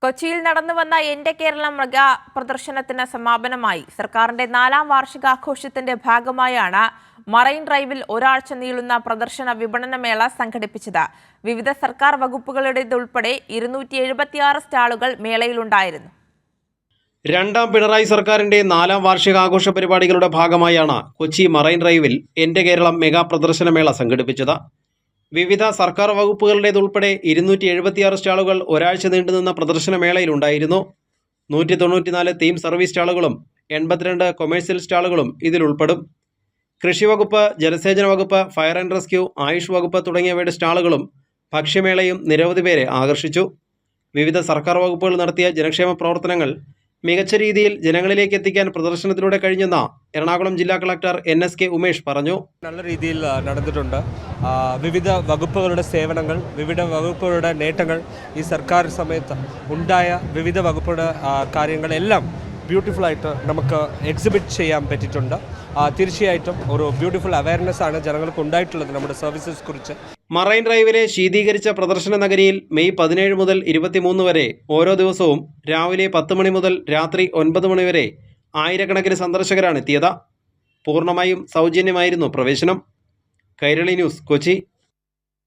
കൊച്ചിയിൽ നടന്നുവന്ന എന്റെ കേരളം മെഗാ പ്രദർശനത്തിന് സമാപനമായി. സർക്കാരിന്റെ 4ാം വാർഷികാഘോഷത്തിന്റെ ഭാഗമായാണ് മറൈൻ ഡ്രൈവിൽ ഒരാഴ്ച നീളുന്ന പ്രദർശന വിപണനമേള സംഘടിപ്പിച്ചത്. വിവിധ സർക്കാർ വകുപ്പുകളുടേതുൾപ്പെടെ 276 സ്റ്റാളുകൾ മേളയിലുണ്ടായിരുന്നു. രണ്ടാം പിണറായി സർക്കാരിന്റെ 4ാം വാർഷികാഘോഷ പരിപാടികളുടെ ഭാഗമായാണ് കൊച്ചി മറൈൻ ഡ്രൈവിൽ എന്റെ കേരളം മെഗാ പ്രദർശനമേള സംഘടിപ്പിച്ചത്. വിവിധ സർക്കാർ വകുപ്പുകളുടേതുൾപ്പെടെ 276 സ്റ്റാളുകൾ ഒരാഴ്ച നീണ്ടുനിന്ന പ്രദർശനമേളയിലുണ്ടായിരുന്നു. 194 തീം സർവീസ് സ്റ്റാളുകളും 82 കൊമേഴ്സ്യൽ സ്റ്റാളുകളും ഇതിൽ ഉൾപ്പെടും. കൃഷി വകുപ്പ്, ജലസേചന വകുപ്പ്, ഫയർ ആൻഡ് റെസ്ക്യൂ, ആയുഷ് വകുപ്പ് തുടങ്ങിയവയുടെ സ്റ്റാളുകളും ഭക്ഷ്യമേളയും നിരവധി പേരെ ആകർഷിച്ചു. വിവിധ സർക്കാർ വകുപ്പുകൾ നടത്തിയ ജനക്ഷേമ പ്രവർത്തനങ്ങൾ മികച്ച രീതിയിൽ ജനങ്ങളിലേക്ക് എത്തിക്കാൻ പ്രദർശനത്തിലൂടെ കഴിഞ്ഞെന്ന് എറണാകുളം ജില്ലാ കളക്ടർ NSK ഉമേഷ് പറഞ്ഞു. നല്ല രീതിയിൽ നടന്നിട്ടുണ്ട്. വിവിധ വകുപ്പുകളുടെ സേവനങ്ങൾ, വിവിധ വകുപ്പുകളുടെ നേട്ടങ്ങൾ, ഈ സർക്കാർ സമയത്ത് ഉണ്ടായ വിവിധ വകുപ്പുകളുടെ കാര്യങ്ങളെല്ലാം ബ്യൂട്ടിഫുള്ളായിട്ട് നമുക്ക് എക്സിബിറ്റ് ചെയ്യാൻ പറ്റിയിട്ടുണ്ട്. തീർച്ചയായിട്ടും ഒരു ബ്യൂട്ടിഫുൾ അവയർനെസ് ആണ് ജനങ്ങൾക്ക് ഉണ്ടായിട്ടുള്ളത് നമ്മുടെ സർവീസസ് കുറിച്ച്. മറൈൻ ഡ്രൈവിലെ ശീതീകരിച്ച പ്രദർശന നഗരിയിൽ മെയ് 17 മുതൽ 23 വരെ ഓരോ ദിവസവും രാവിലെ 10 മണി മുതൽ രാത്രി 9 മണി വരെ ആയിരക്കണക്കിന് സന്ദർശകരാണ് എത്തിയത്. പൂർണ്ണമായും സൗജന്യമായിരുന്നു പ്രവേശനം. കൈരളി ന്യൂസ്, കൊച്ചി.